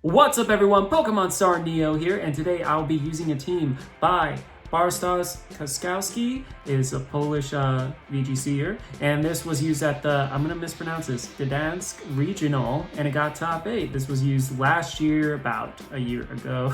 What's up everyone, Pokemon Star Neo here, and today I'll be using a team by Bartosz Kaskowski, is a Polish VGCer, and this was used at the, I'm gonna mispronounce this, Gdansk Regional, and it got top 8. This was used last year, about a year ago.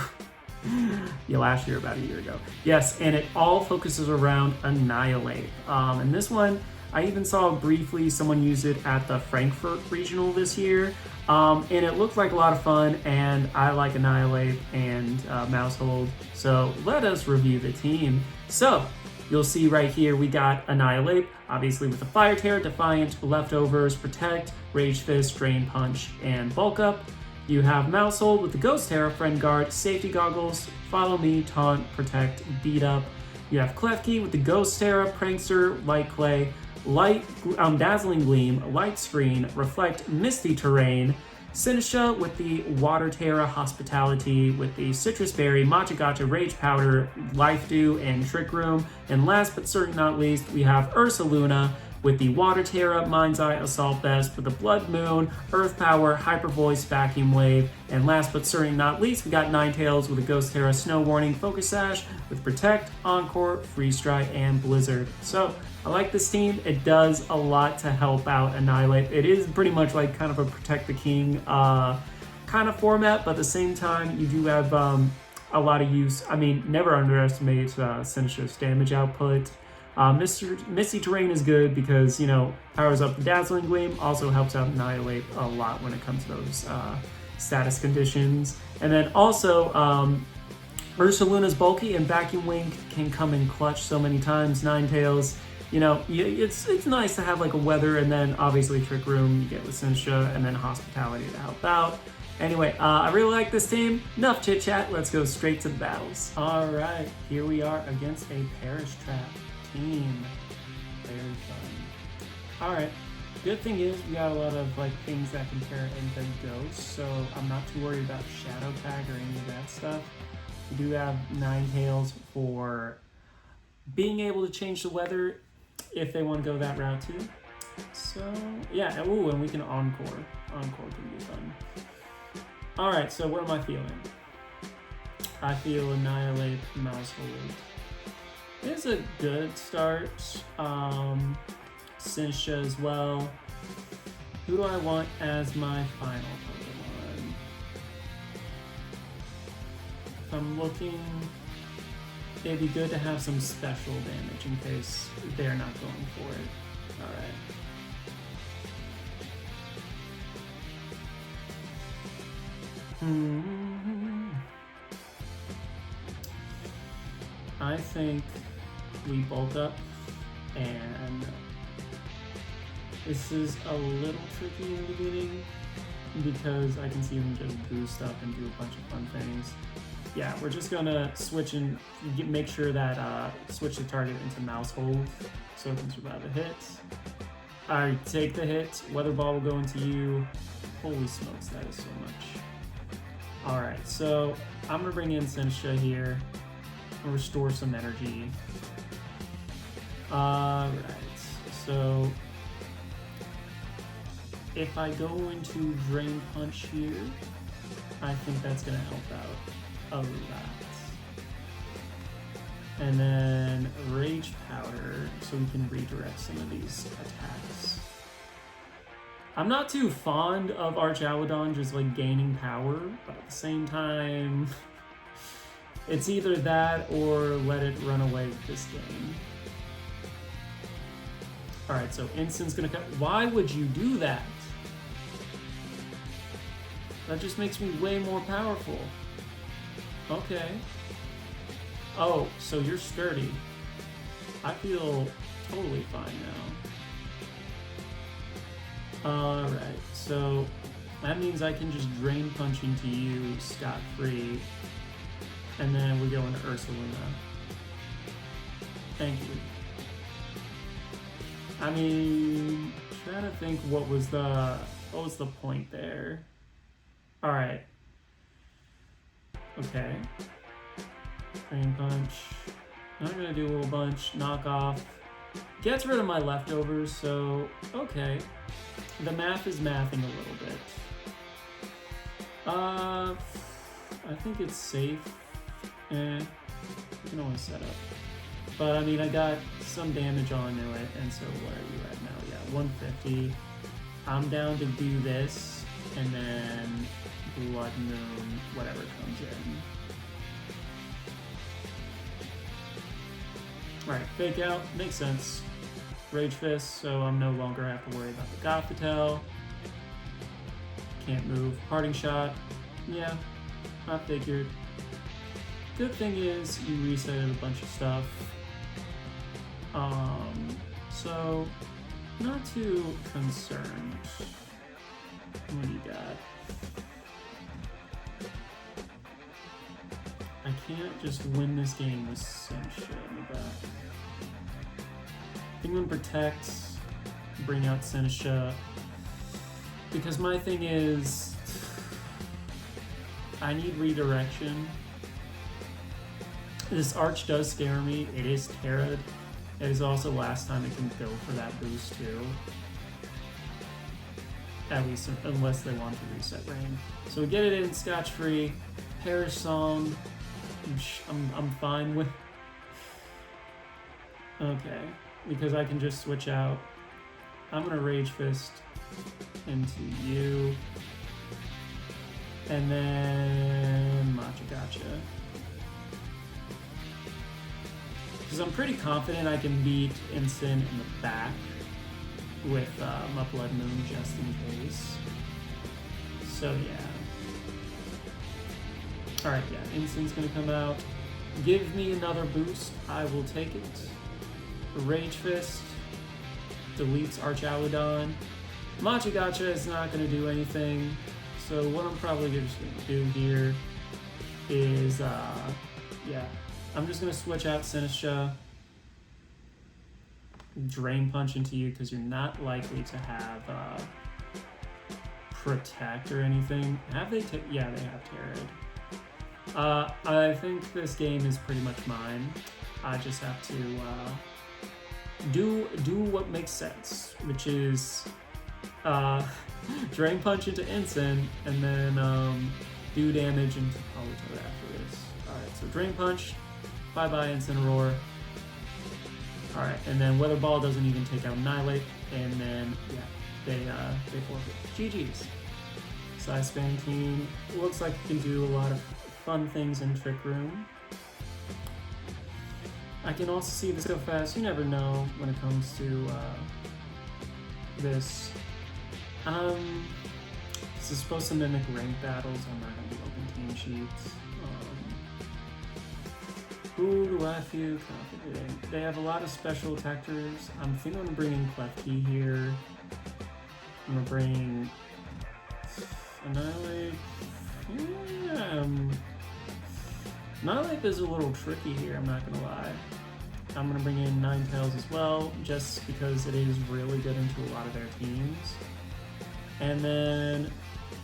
Yeah, last year, about a year ago. Yes, and it all focuses around Annhilape. And this one, I even saw briefly someone use it at the Frankfurt Regional this year. And it looked like a lot of fun, and I like Annhilape and Mousehold, so let us review the team. So, you'll see right here we got Annhilape, obviously with the Fire Terror, Defiant, Leftovers, Protect, Rage Fist, Drain Punch, and Bulk Up. You have Mousehold with the Ghost Terror, Friend Guard, Safety Goggles, Follow Me, Taunt, Protect, Beat Up. You have Klefki with the Ghost Terror, Prankster, Light Clay, Dazzling Gleam, Light Screen, Reflect, Misty Terrain, Sinisha with the Water Terra, Hospitality with the Citrus Berry, Matcha Gotcha, Rage Powder, Life Dew, and Trick Room. And last but certainly not least, we have Ursaluna with the Water Terra, Mind's Eye, Assault Vest, with the Bloodmoon, Earth Power, Hyper Voice, Vacuum Wave, and last but certainly not least, we got Ninetales with the Ghost Terra, Snow Warning, Focus Sash, with Protect, Encore, Freeze Dry, and Blizzard. So, I like this team. It does a lot to help out Annhilape. It is pretty much like kind of a Protect the King kind of format, but at the same time, you do have a lot of use. I mean, never underestimate Sinisha's damage output. Misty Terrain is good because, you know, powers up the Dazzling Gleam, also helps out Annhilape a lot when it comes to those status conditions. And then also, Ursaluna's bulky and Vacuum Wing can come in clutch so many times. Ninetales, you know, it's nice to have like a weather, and then obviously Trick Room you get with Sinisha, and then Hospitality to help out. Anyway, I really like this team. Enough chit chat, let's go straight to the battles. Alright, here we are against a Perish Trap team. Very fun. Alright, good thing is we got a lot of like things that can tear into Ghosts, so I'm not too worried about Shadow Tag or any of that stuff. We do have Ninetales for being able to change the weather if they want to go that route too. So yeah, ooh, and we can Encore. Encore can be fun. Alright, so what am I feeling? I feel Annhilape, Mousehold. It's a good start. Sinisha as well. Who do I want as my final Pokemon? If I'm looking, it'd be good to have some special damage in case they're not going for it. Alright. I think we bulk up, and this is a little tricky in the beginning because I can see them just boost up and do a bunch of fun things. Yeah, we're just gonna switch and make sure that switch the target into Mousehold so it can survive a hit. I take the hit, Weather Ball will go into you. Holy smokes, that is so much. Alright, so I'm gonna bring in Sinisha here and restore some energy. Alright, so if I go into Drain Punch here, I think that's gonna help out a lot. And then Rage Powder, so we can redirect some of these attacks. I'm not too fond of Archaludon just like gaining power, but at the same time, it's either that or let it run away with this game. Alright, so Instant's gonna come. Why would you do that? That just makes me way more powerful. Okay. Oh, so you're sturdy. I feel totally fine now. Alright, so that means I can just Drain Punch into you scot-free. And then we go into Ursaluna. Thank you. I mean, trying to think what was the point there. Alright. Okay. Drain Punch. I'm gonna do a little bunch. Knock off. Gets rid of my leftovers, so okay. The math is mathing a little bit. I think it's safe. You can always set up. But I mean, I got some damage onto it, and so what are you at now? Yeah, 150. I'm down to do this, and then Bloodmoon, whatever comes in. Alright, fake out, makes sense. Rage Fist, so I'm no longer have to worry about the Gothitelle. Can't move. Parting Shot, yeah, I figured. Good thing is you reset a bunch of stuff. So not too concerned. What do you got? I can't just win this game with some shit in the back. I think I'm gonna protect, bring out Senesha, because my thing is I need redirection. This Arch does scare me. It is Terra'd. It is also last time it can go for that boost too. At least unless they want to reset rain. So we get it in scotch-free. Perish Song, I'm fine with. Okay, because I can just switch out. I'm gonna Rage Fist into you. And then Machagacha. Because I'm pretty confident I can beat Incin in the back with my Bloodmoon just in case. So yeah. Alright, yeah, Incin's gonna come out. Give me another boost, I will take it. Rage Fist deletes Archaludon. Machagacha is not gonna do anything. So what I'm probably just gonna do here is, yeah. I'm just gonna switch out Senesha, Drain Punch into you because you're not likely to have Protect or anything. Have they? Yeah, they have Terra'd. I think this game is pretty much mine. I just have to do what makes sense, which is Drain Punch into Incin and then do damage into Politoed after this. Alright, so Drain Punch. Bye-bye, Incineroar. Alright, and then Weather Ball doesn't even take out Annihilate, and then, yeah, they forfeit. GG's. Side-Span Team looks like it can do a lot of fun things in Trick Room. I can also see this go fast. You never know when it comes to this. This is supposed to mimic ranked battles. I'm not going to be open team sheets. Who do I feel confident? They have a lot of special attackers. I'm thinking I'm gonna bring in Klefki here. I'm gonna bring Annhilape. Yeah, Annhilape is a little tricky here, I'm not gonna lie. I'm gonna bring in Ninetales as well, just because it is really good into a lot of their teams. And then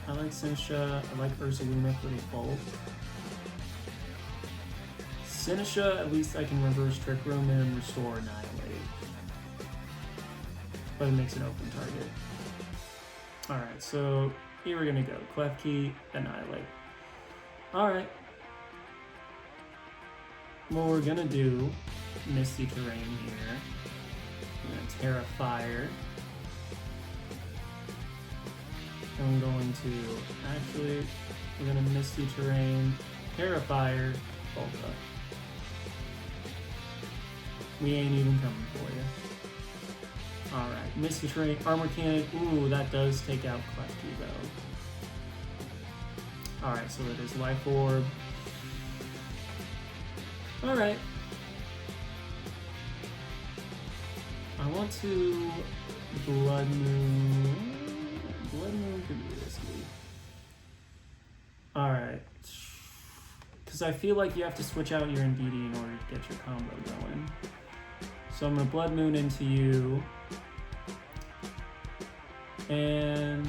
I like Senesha, I like Ursaluna for the bulk. Senesha, at least I can reverse Trick Room and restore Annihilate. But it makes an open target. Alright, so here we're gonna go. Klefki, Annihilate. Alright. What we're gonna do, Misty Terrain here. I'm gonna Terra Fire. I'm going to, actually, we're gonna Misty Terrain, Terra Fire, Volta. We ain't even coming for you. Alright, Misty Terrain, Armor Cannon. Ooh, that does take out Klefki though. Alright, so it is Life Orb. Alright. I want to Bloodmoon. Bloodmoon could be risky. Alright. Because I feel like you have to switch out your Indeedee in order to get your combo going. So I'm going to Bloodmoon into you. And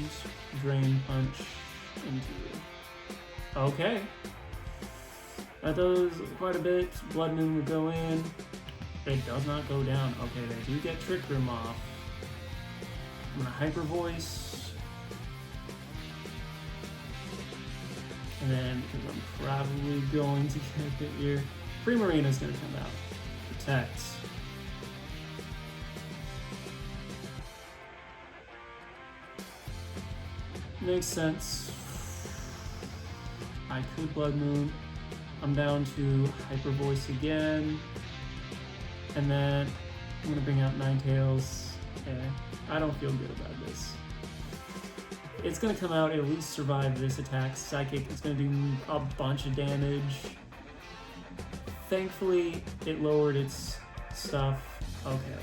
Drain Punch into you. Okay. That does quite a bit. Bloodmoon will go in. It does not go down. Okay, they do get Trick Room off. I'm going to Hyper Voice. And then, because I'm probably going to get it here, Primarina's going to come out. Protect. Makes sense. I could Bloodmoon. I'm down to Hyper Voice again. And then I'm gonna bring out Ninetales. Okay, I don't feel good about this. It's gonna come out, at least survive this attack. Psychic is gonna do a bunch of damage. Thankfully, it lowered its stuff. Okay.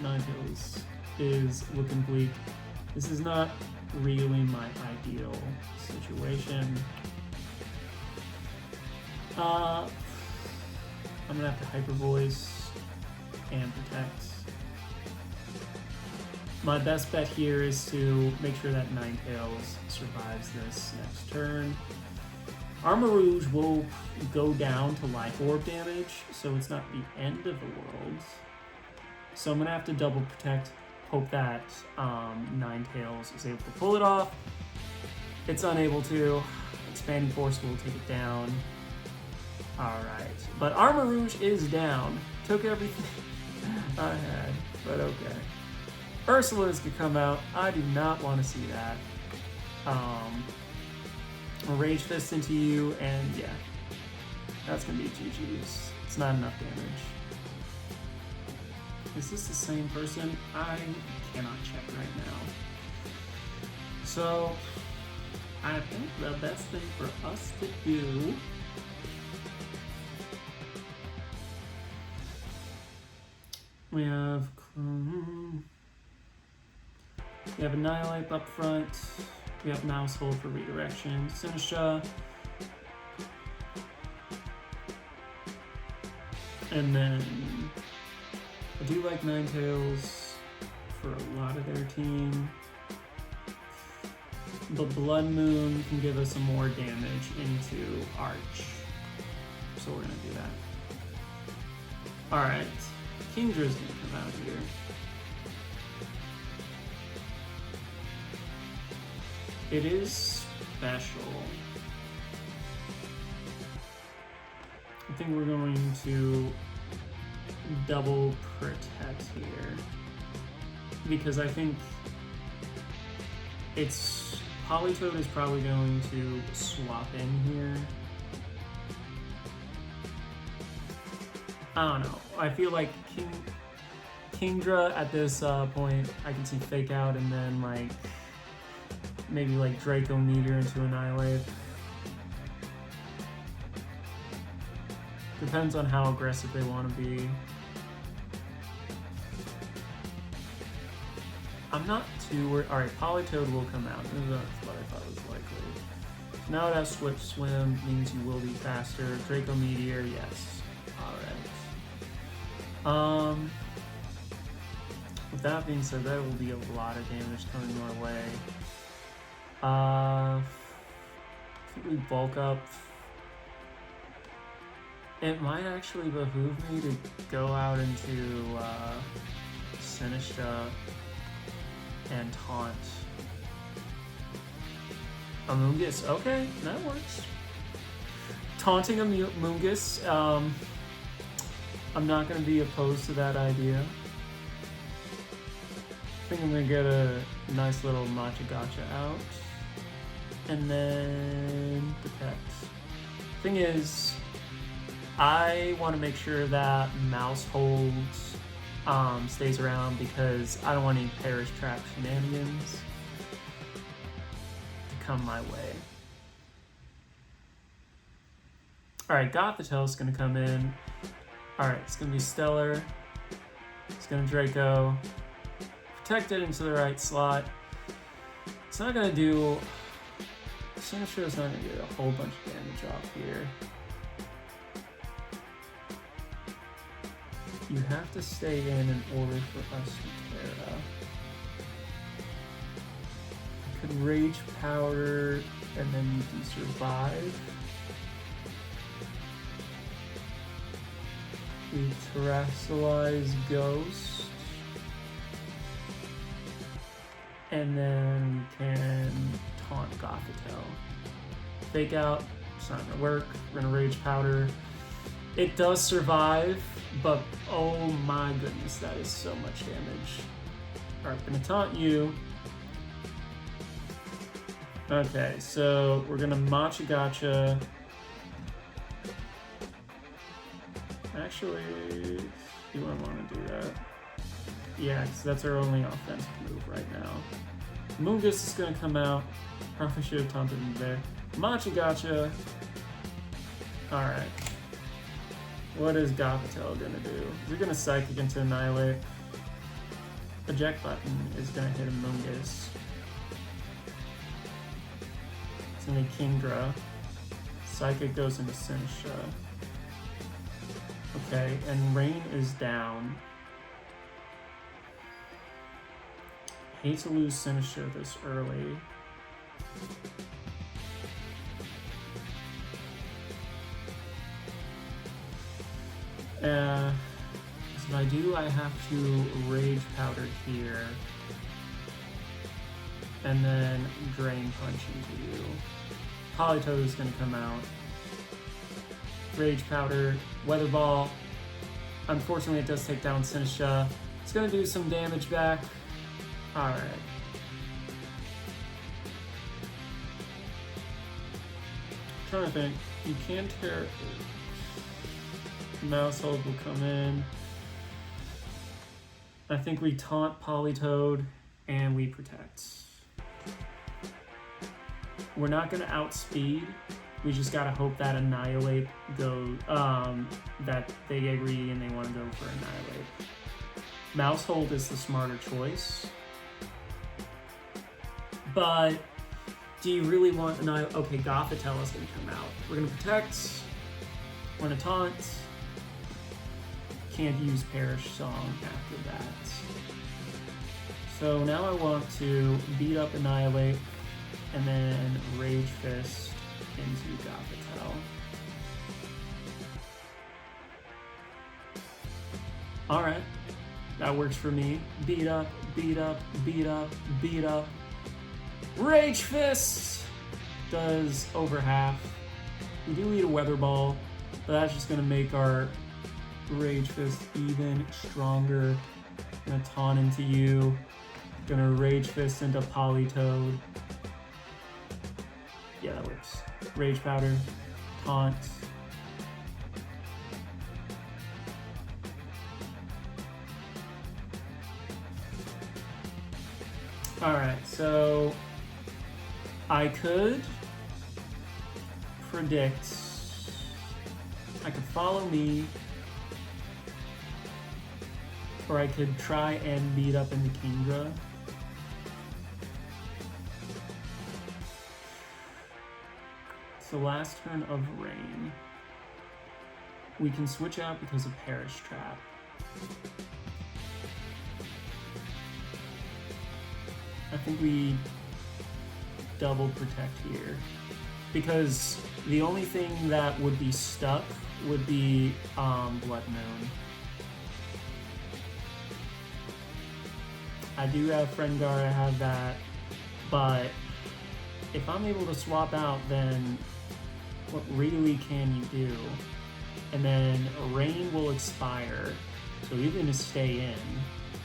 Ninetales is looking bleak. This is not really my ideal situation. I'm gonna have to Hyper Voice and Protect. My best bet here is to make sure that Ninetales survives this next turn. Armarouge will go down to Life Orb damage, so it's not the end of the world. So I'm gonna have to double Protect, hope that Ninetales is able to pull it off. It's unable to. Expanding Force will take it down. Alright, but Armarouge is down. Took everything I had, but okay. Ursula's could come out. I do not want to see that. I'll Rage Fist into you, and yeah. That's gonna be GG's. It's not enough damage. Is this the same person? I cannot check right now. So, I think the best thing for us to do we have Annhilape up front. We have Mousehold for redirection. Sinistra. And then I do like Ninetales for a lot of their team. But Bloodmoon can give us some more damage into Arch. So we're gonna do that. Alright. Kingdra's gonna come out here. It is special. I think we're going to double Protect here. Because I think it's Politoed is probably going to swap in here. I don't know. I feel like Kingdra at this point, I can see Fake Out and then like maybe like Draco Meteor into Annihilate. Depends on how aggressive they want to be. I'm not too worried. Alright, Politoed will come out. That's what I thought was likely. Now that Swift Swim means you will be faster. Draco Meteor, yes. Alright. With that being said, that will be a lot of damage coming our way. I think we bulk up. It might actually behoove me to go out into Sinistra and taunt Amoonguss. Okay, that works. Taunting Amoonguss. I'm not going to be opposed to that idea. I think I'm going to get a nice little Matcha Gotcha out. And then Protect. Thing is, I want to make sure that Mousehold stays around because I don't want any Perish Trap shenanigans to come my way. Alright, Gothitell's going to come in. Alright, it's going to be Stellar. It's going to Draco. Protect it into the right slot. It's not going to do... Sinistra's not going to get a whole bunch of damage off here. You have to stay in order for us to Terra. I could Rage Powder and then you can survive. We Terrasilize Ghost. And then we can taunt Gothitelle. Fake out. It's not gonna work. We're gonna Rage Powder. It does survive, but oh my goodness, that is so much damage. Alright, gonna taunt you. Okay, so we're gonna Matcha Gotcha. Actually, do I want to do that? Yeah, because that's our only offensive move right now. Moongus is gonna come out. Probably should have taunted him there. Matcha Gotcha. Alright. What is Gothitelle gonna do? Is it gonna Psychic into Annihilate? Eject button is gonna hit a Moongus. It's gonna be Kingdra. Psychic goes into Sinistra. Okay, and Rain is down. Hate to lose Sinistra this early. So if I do, I have to Rage Powder here. And then Drain Punch into you. Politoed is going to come out. Rage Powder, Weather Ball. Unfortunately, it does take down Sinistra. It's going to do some damage back. Alright. Trying to think. You can tear. Mousehold will come in. I think we taunt Politoed and we protect. We're not gonna outspeed. We just gotta hope that Annihilate goes. That they agree and they want to go for Annihilate. Mousehold is the smarter choice. But do you really want Annihilate? Okay, Gothitelle is gonna come out. We're gonna protect. We're gonna taunt. Can't use Perish Song after that. So now I want to beat up Annihilate and then Rage Fist into Gothitelle. Alright, that works for me. Beat up, beat up, beat up, beat up. Rage Fist does over half. We do eat a Weather Ball, but that's just going to make our Rage Fist even stronger. Gonna taunt into you. Gonna Rage Fist into Politoed. Yeah, that works. Rage Powder, taunt. Alright, so I could predict. I could follow me. Or I could try and beat up into Kingdra. It's the last turn of Rain. We can switch out because of Perish Trap. I think we double protect here. Because the only thing that would be stuck would be Bloodmoon. I do have Frengar, I have that, but if I'm able to swap out, then what really can you do? And then Rain will expire, so even to stay in,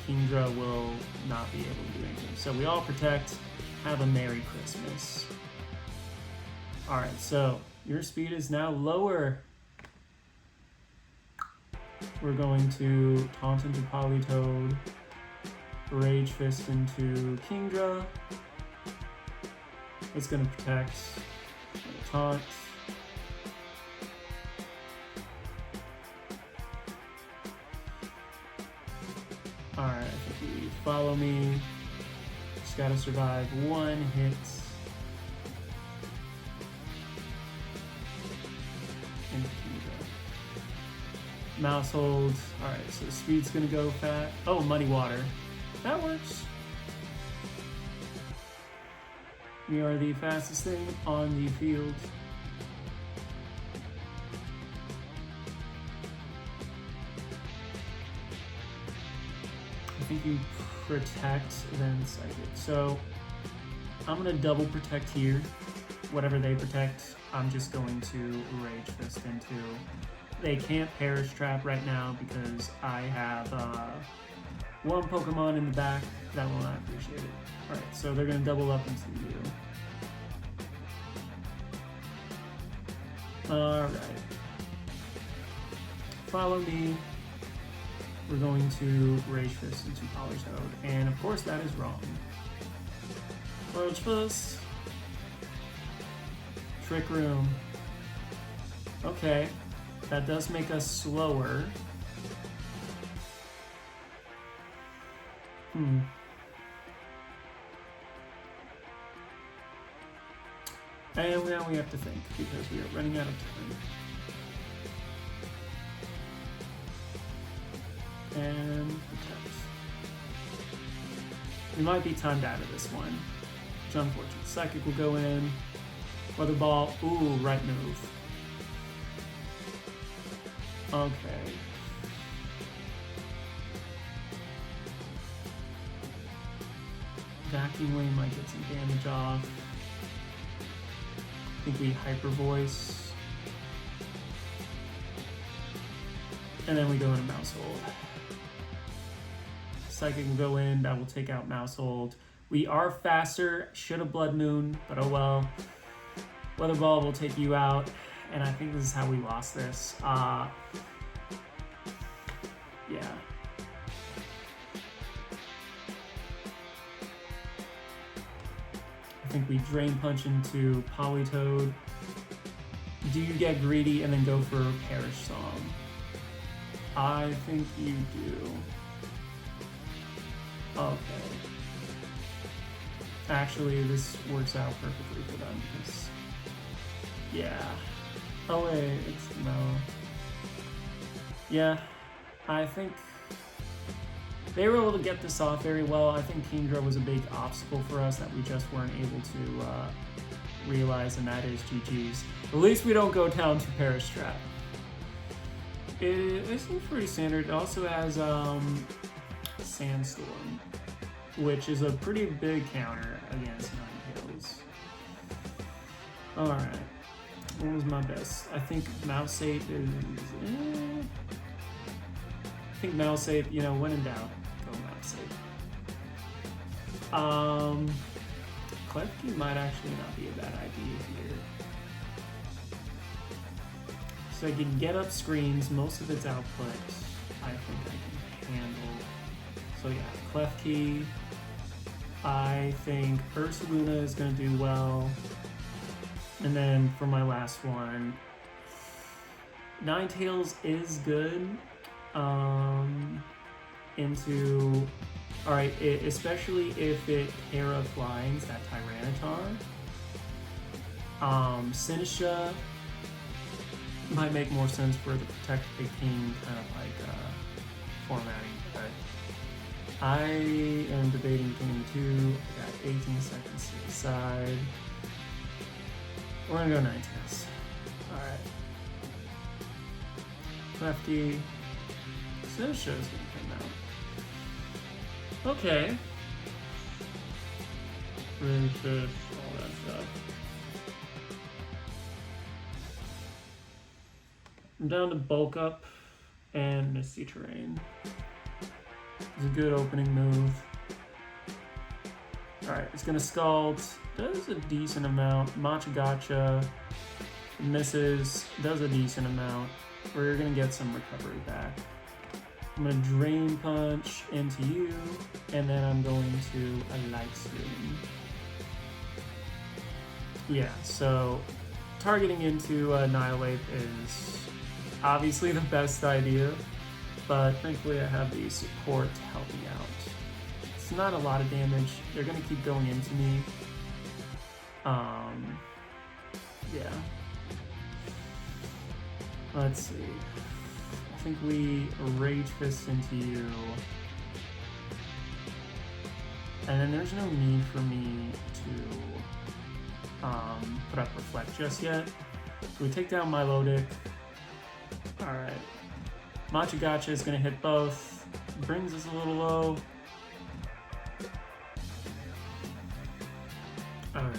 Kingdra will not be able to do anything. So we all protect, have a Merry Christmas. Alright, so your speed is now lower. We're going to taunt into Politoed. Rage Fist into Kingdra. It's gonna protect. Taunt. Alright, I think you follow me. Just gotta survive one hit. Into Kingdra. Mouse hold. Alright, so the speed's gonna go fast. Oh, Muddy Water. That works. We are the fastest thing on the field. I think you protect, then Psychic. So I'm gonna double protect here. whatever they protect, I'm just going to Rage Fist into. They can't Perish Trap right now because I have one Pokemon in the back that will not appreciate it. Alright, so they're going to double up into you. Alright. Follow me. We're going to Rage Fist into Politoed, and of course that is wrong. Rage Fist. Trick Room. Okay, that does make us slower. And now we have to think because we are running out of time. And protect. We might be timed out of this one. Jump Fortune. Psychic will go in. Weather Ball. Ooh, right move. Okay. Vacuum Wave might get some damage off. I think we Hyper Voice. And then we go into Mouse Hold. Psychic will go in, that will take out Mouse Hold. We are faster, should have Blood Moon, but oh well. Weather Ball will take you out, and I think this is how we lost this. Yeah. I think we Drain Punch into Politoed. Do you get greedy and then go for Perish Song? I think you do. Okay. Actually, this works out perfectly for them because, yeah. Oh wait, it's no. Yeah, I think they were able to get this off very well. I think Kingdra was a big obstacle for us that we just weren't able to realize, and that is GG's. At least we don't go down to Perish Trap. It seems pretty standard. It also has Sandstorm, which is a pretty big counter against Ninetales. Alright. What was my best? I think Mouseape is... I think Mouseape, you know, when in doubt, go Mouseape. Klefki might actually not be a bad idea here. So I can get up screens, most of its output I think I can handle. So yeah, Klefki. I think Ursaluna is going to do well. And then for my last one, Ninetales is good. Alright, especially if it Terra Flyings that Tyranitar. Sinisha might make more sense for the Protect the King kind of like formatting, but I am debating between the two. I got 18 seconds to decide. We're gonna go Ninetales. Alright. Klefki. Sinisha's gonna come out. Okay. Really good, all that stuff. I'm down to Bulk Up and Misty Terrain. It's a good opening move. Alright, it's gonna Scald. Does a decent amount. Machagacha misses. Does a decent amount. We're gonna get some recovery back. I'm gonna Drain Punch into you, and then I'm going to a Light Screen. Yeah, so targeting into Annhilape is obviously the best idea, but thankfully I have the support to help me out. It's not a lot of damage. They're gonna keep going into me. Yeah. Let's see. I think we Rage Fist into you. And then there's no need for me to put up Reflect just yet. So we take down Milotic. Alright. Machagacha is going to hit both. Brings us a little low. Alright.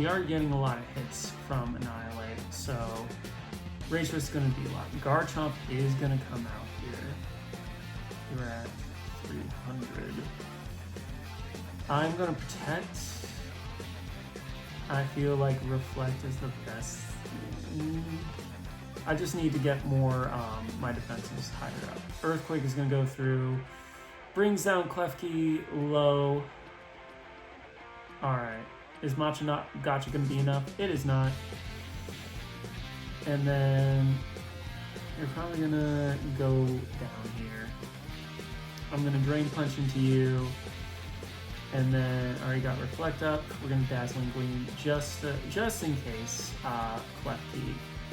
we are getting a lot of hits from Annihilate, so Rage Fist is going to be a lot. Garchomp is going to come out here. We're at 300. I'm going to protect. I feel like Reflect is the best. I just need to get more, my defenses higher up. Earthquake is going to go through. Brings down Klefki low. Alright. Is Gotcha going to be enough? It is not. And then you're probably going to go down here. I'm going to Drain Punch into you. And then I already got Reflect up. We're going to Dazzling Gleam just in case Klefki.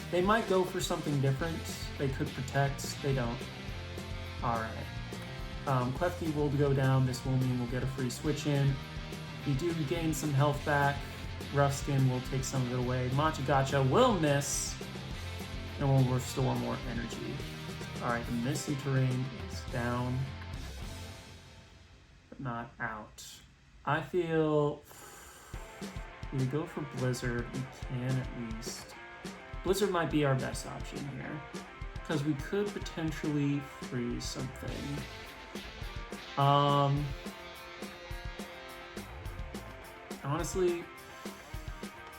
They might go for something different. They could protect. They don't. Alright. Klefki will go down. This will mean we'll get a free switch in. We do gain some health back. Rough Skin will take some of it away. Gotcha will miss. And we'll restore more energy. Alright, the Misty Terrain is down. But not out. I feel if we go for Blizzard, we can at least. Blizzard might be our best option here. Because we could potentially freeze something. Honestly,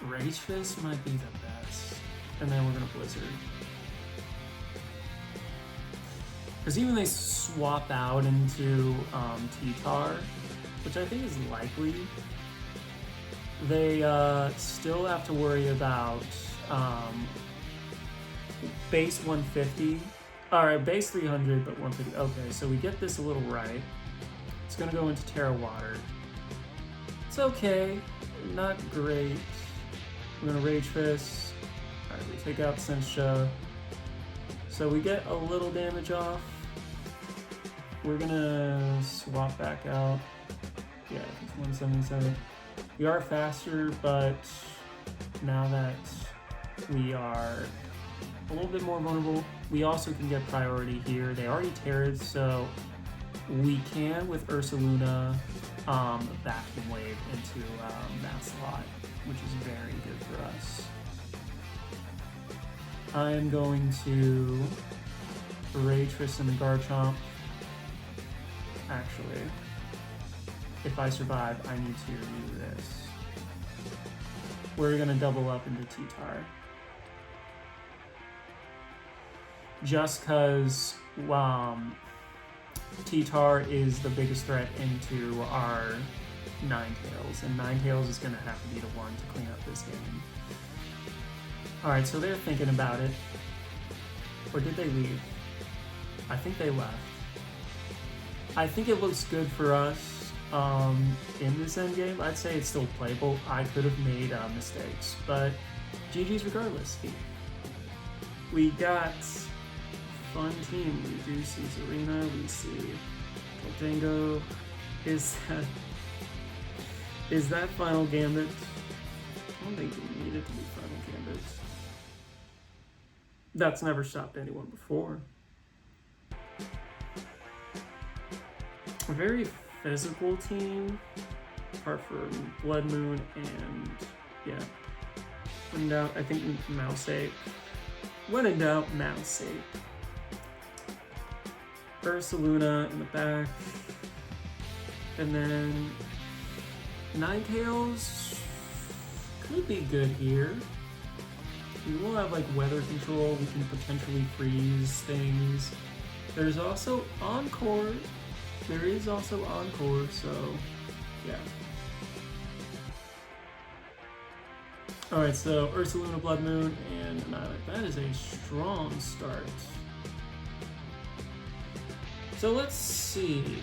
Rage Fist might be the best. And then we're gonna Blizzard. Because even they swap out into T-Tar, which I think is likely, they still have to worry about base 150. Alright, base 300, but 150. Okay, so we get this a little right. It's gonna go into Terra Water. It's okay, not great. We're gonna Rage Fist. Alright, we take out Sensha. So we get a little damage off. We're gonna swap back out. Yeah, it's 177. We are faster, but now that we are a little bit more vulnerable, we also can get priority here. They already Terra'd, so we can, with Ursaluna, Vacuum Wave into that slot, which is very good for us. I am going to Rage Fist and Garchomp. Actually, if I survive, I need to do this. We're gonna double up into T-Tar. Just cause T-Tar is the biggest threat into our Ninetales, and Ninetales is gonna have to be the one to clean up this game. Alright, so they're thinking about it. Or did they leave? I think they left. I think it looks good for us in this endgame. I'd say it's still playable. I could have made mistakes, but GG's regardless. We got fun team. We do see Zarina, we see Django. Is that Final Gambit? I don't think we need it to be Final Gambit. That's never stopped anyone before. A very physical team, apart from Bloodmoon and, yeah. When in doubt, I think Mouseape. When in doubt, Mouseape. Ursaluna in the back. And then Ninetales could be good here. We will have like weather control, we can potentially freeze things. There's also Encore. There is also Encore, so yeah. Alright, so Ursaluna, Bloodmoon, and Annihilate. That is a strong start. So let's see.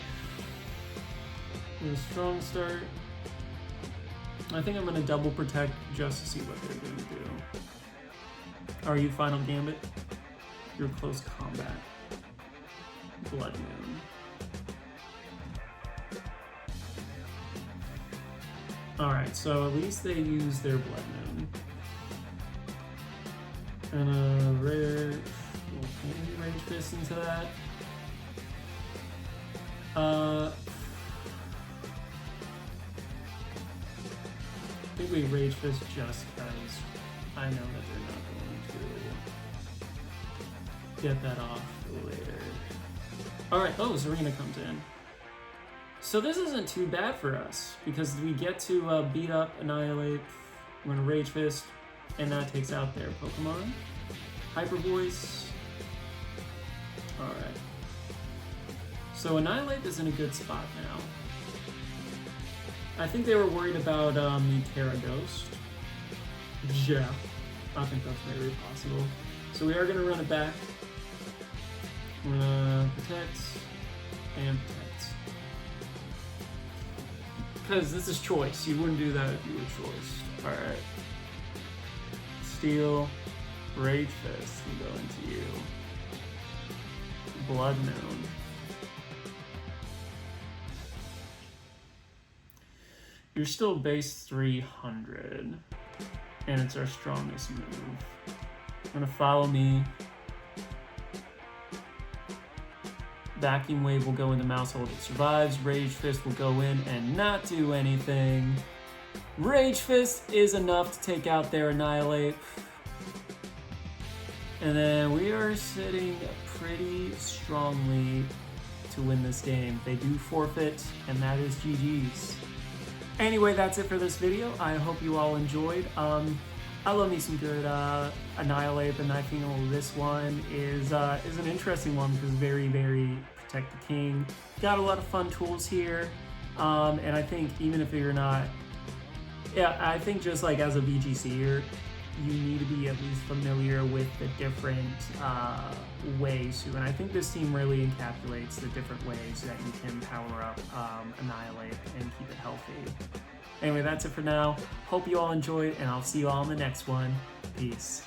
A strong start. I think I'm going to double protect just to see what they're going to do. Are you Final Gambit? You're close combat. Bloodmoon. Alright, so at least they use their Bloodmoon. And a rare... We'll Rage Fist into that. I think we Rage Fist just because I know that they're not going to get that off later. Alright, oh, Zarina comes in. So this isn't too bad for us, because we get to beat up Annihilate. We're going to Rage Fist, and that takes out their Pokemon. Hyper Voice. Alright. So Annihilate is in a good spot now. I think they were worried about the Terra Ghost. Yeah, I think that's very possible. So we are going to run it back. We're going to protect and protect. Because this is choice. You wouldn't do that if you were choiced. Alright. Steel. Rage Fist will go into you. Bloodmoon. You're still base 300. And it's our strongest move. Gonna follow me. Vacuum Wave will go into Mousehold. It survives. Rage Fist will go in and not do anything. Rage Fist is enough to take out their Annihilate. And then we are sitting pretty strongly to win this game. They do forfeit, and that is GG's. Anyway, that's it for this video. I hope you all enjoyed. I love me some good Annihilate, and I feel this one is an interesting one because very, very protect the king. Got a lot of fun tools here, and I think even if you're not, yeah, I think just like as a VGCer, you need to be at least familiar with the different ways to, and I think this team really encapsulates the different ways that you can power up Annihilate and keep it healthy. Anyway, that's it for now. Hope you all enjoyed, and I'll see you all in the next one. Peace.